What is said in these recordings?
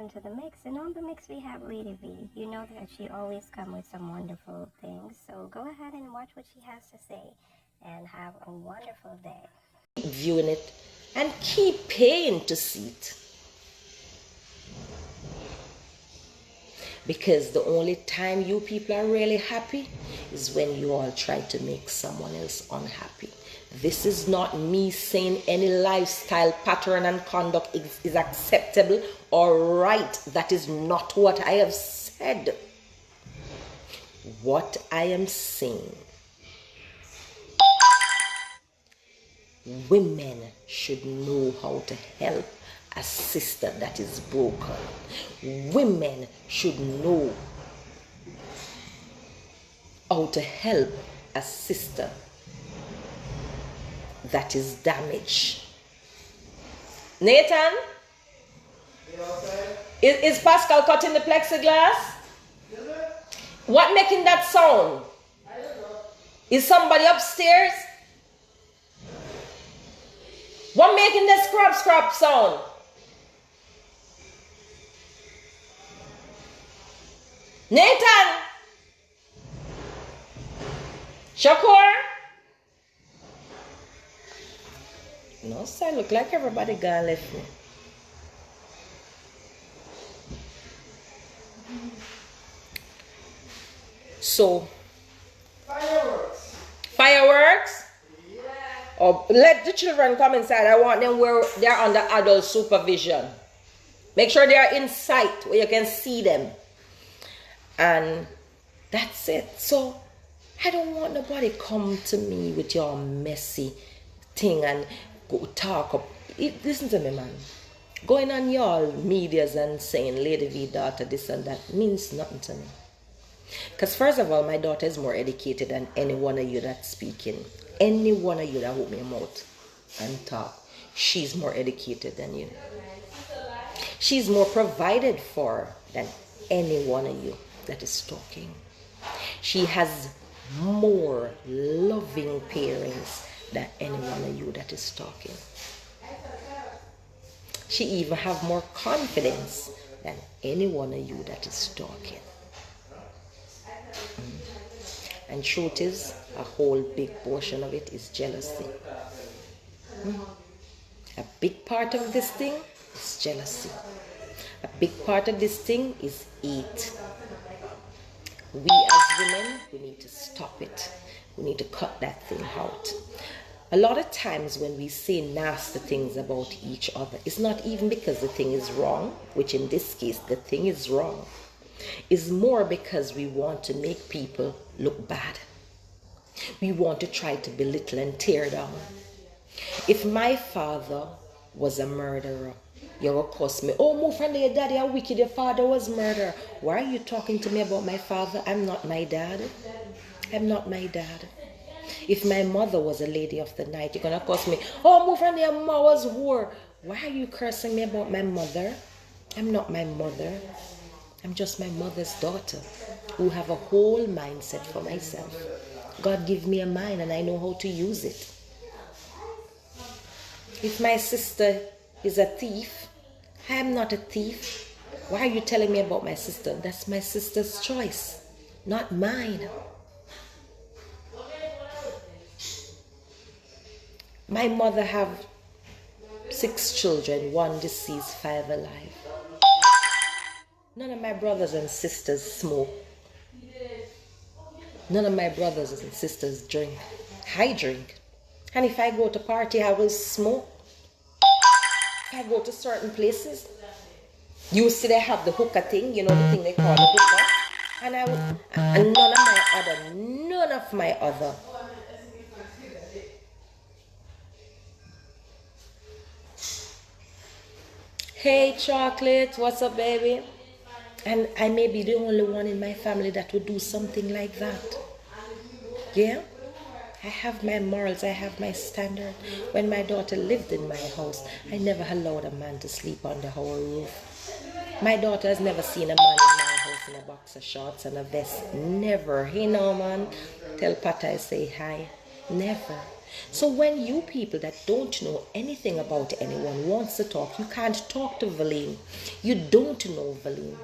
welcome to the mix. And on the mix we have Lady V. You know that she always comes with some wonderful things. So go ahead and watch what she has to say and have a wonderful day. Viewing it and keep paying to see it. Because the only time you people are really happy is when you all try to make someone else unhappy. This is not me saying any lifestyle pattern and conduct is acceptable or right. That is not what I have said. What I am saying, women should know how to help a sister that is broken. Women should know how to help a sister that is damaged. Nathan? Is Pascal cutting the plexiglass? What making that sound? I don't know. Is somebody upstairs? What making the scrap sound? Nathan? Shakur? No, sir, look like everybody gone left me. So, fireworks. Fireworks? Yeah. Oh, let the children come inside. I want them where they're under adult supervision. Make sure they are in sight where you can see them. And that's it. So, I don't want nobody come to me with your messy thing and go talk up. Listen to me, man. Going on your medias and saying Lady V daughter this and that means nothing to me. Because first of all, my daughter is more educated than any one of you that's speaking. Any one of you that open your mouth and talk, she's more educated than you. She's more provided for than any one of you that is talking. She has more loving parents than any one of you that is talking. She even have more confidence than any one of you that is talking. And truth is, a whole big portion of it is jealousy. A big part of this thing is jealousy. A big part of this thing is hate. We as women, we need to stop it. We need to cut that thing out. A lot of times when we say nasty things about each other, it's not even because the thing is wrong, which in this case, the thing is wrong. It's more because we want to make people look bad. We want to try to belittle and tear down. If my father was a murderer, you will curse me. Oh, move from there, daddy, how wicked your father was murderer. Why are you talking to me about my father? I'm not my dad. I'm not my dad. If my mother was a lady of the night, you're going to curse me. Oh, move from there, ma was whore. Why are you cursing me about my mother? I'm not my mother. I'm just my mother's daughter who have a whole mindset for myself. God gave me a mind and I know how to use it. If my sister is a thief, I am not a thief. Why are you telling me about my sister? That's my sister's choice, not mine. My mother have 6 children, 1 deceased, 5 alive. None of my brothers and sisters smoke. None of my brothers and sisters drink. I drink. And if I go to party, I will smoke. If I go to certain places, you see they have the hookah thing, you know the thing they call the hookah. And none of my other. Hey chocolate, what's up baby? And I may be the only one in my family that would do something like that. Yeah? I have my morals, I have my standard. When my daughter lived in my house, I never allowed a man to sleep under our roof. My daughter has never seen a man in my house in a boxer shorts and a vest. Never. Hey no man, tell Pata I say hi. Never. So when you people that don't know anything about anyone wants to talk, you can't talk to Valine. You don't know Valine.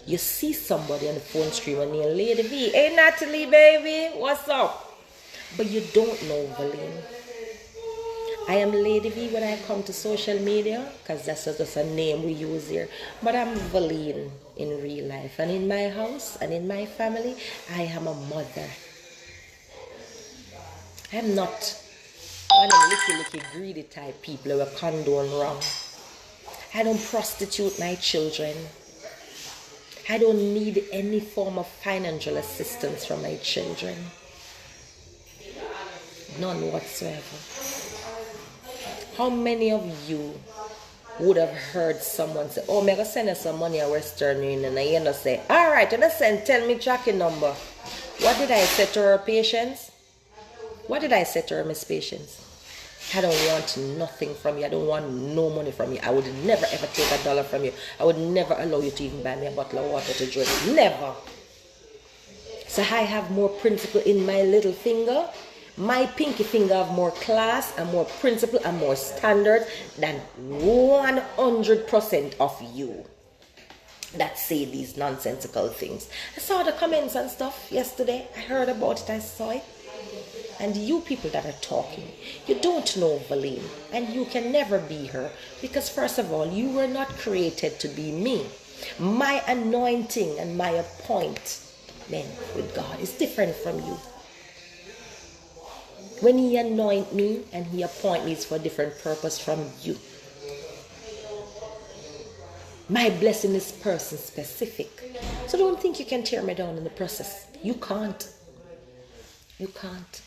You see somebody on the phone screen and you're Lady V. Hey Natalie, baby, what's up? But you don't know Valine. I am Lady V when I come to social media, because that's just a name we use here. But I'm Valine in real life. And in my house and in my family, I am a mother. I'm not one of the little greedy type people who condone wrong. I don't prostitute my children. I don't need any form of financial assistance from my children. None whatsoever. How many of you would have heard someone say, oh, I'm going to send you some money at Western Union, and you know say, all right, you send, tell me tracking number. What did I say to her, Patience? What did I say to her, Miss Patience? I don't want nothing from you. I don't want no money from you. I would never ever take $1 from you. I would never allow you to even buy me a bottle of water to drink. Never. So I have more principle in my little finger. My pinky finger have more class and more principle and more standard than 100% of you that say these nonsensical things. I saw the comments and stuff yesterday. I heard about it. I saw it. And you people that are talking, you don't know Valine, and you can never be her, because first of all, you were not created to be me. My anointing and my appointment with God is different from you. When he anoint me and he appoint me, it's for a different purpose from you. My blessing is person specific. So don't think you can tear me down in the process. You can't. You can't.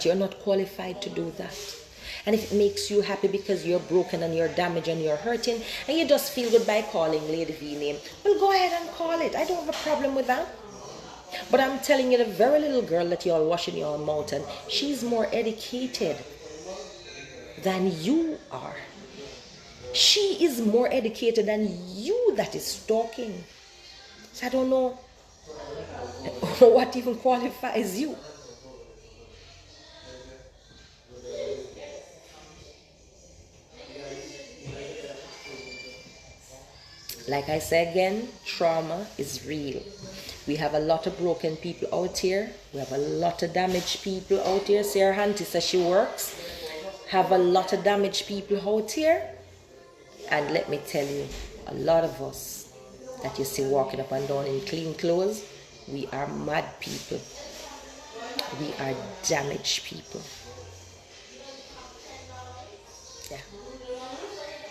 You're not qualified to do that. And if it makes you happy because you're broken and you're damaged and you're hurting and you just feel good by calling Lady V name, well, go ahead and call it. I don't have a problem with that. But I'm telling you, the very little girl that you're washing your mouth and she's more educated than you are. She is more educated than you that is talking. So I don't know what even qualifies you. Like I say again, trauma is real. We have a lot of broken people out here. We have a lot of damaged people out here. See, her auntie says she works. Have a lot of damaged people out here. And let me tell you, a lot of us that you see walking up and down in clean clothes, we are mad people. We are damaged people. Yeah.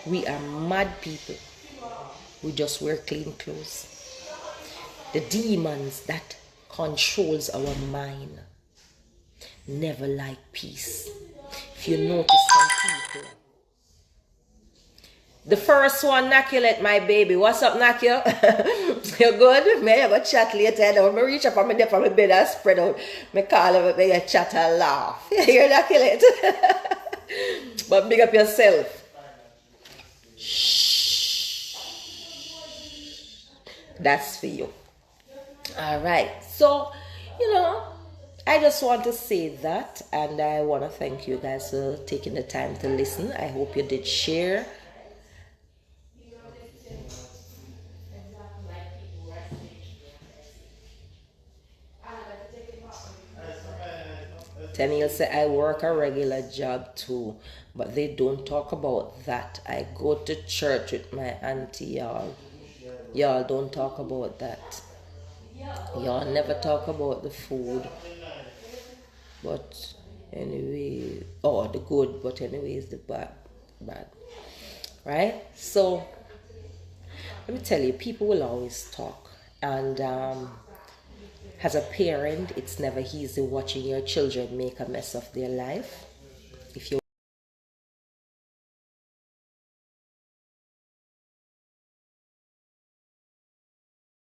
We are mad people. We just wear clean clothes. The demons that controls our mind never like peace. If you notice some people, the first one, Nakulette, my baby. What's up, Nakul? You good? May I go chat later? I know. I reach up on my bed and spread out. I call him, may I chat and laugh. You hear Nakulette? But big up yourself. Shh. That's for you. All right. So, I just want to say that, and I want to thank you guys for taking the time to listen. I hope you did share. Teniel say, I work a regular job too, but they don't talk about that. I go to church with my auntie, y'all. Y'all don't talk about that. Y'all never talk about the food. But anyway, the good, but anyways, the bad. Right? So, let me tell you, people will always talk. And as a parent, it's never easy watching your children make a mess of their life. If you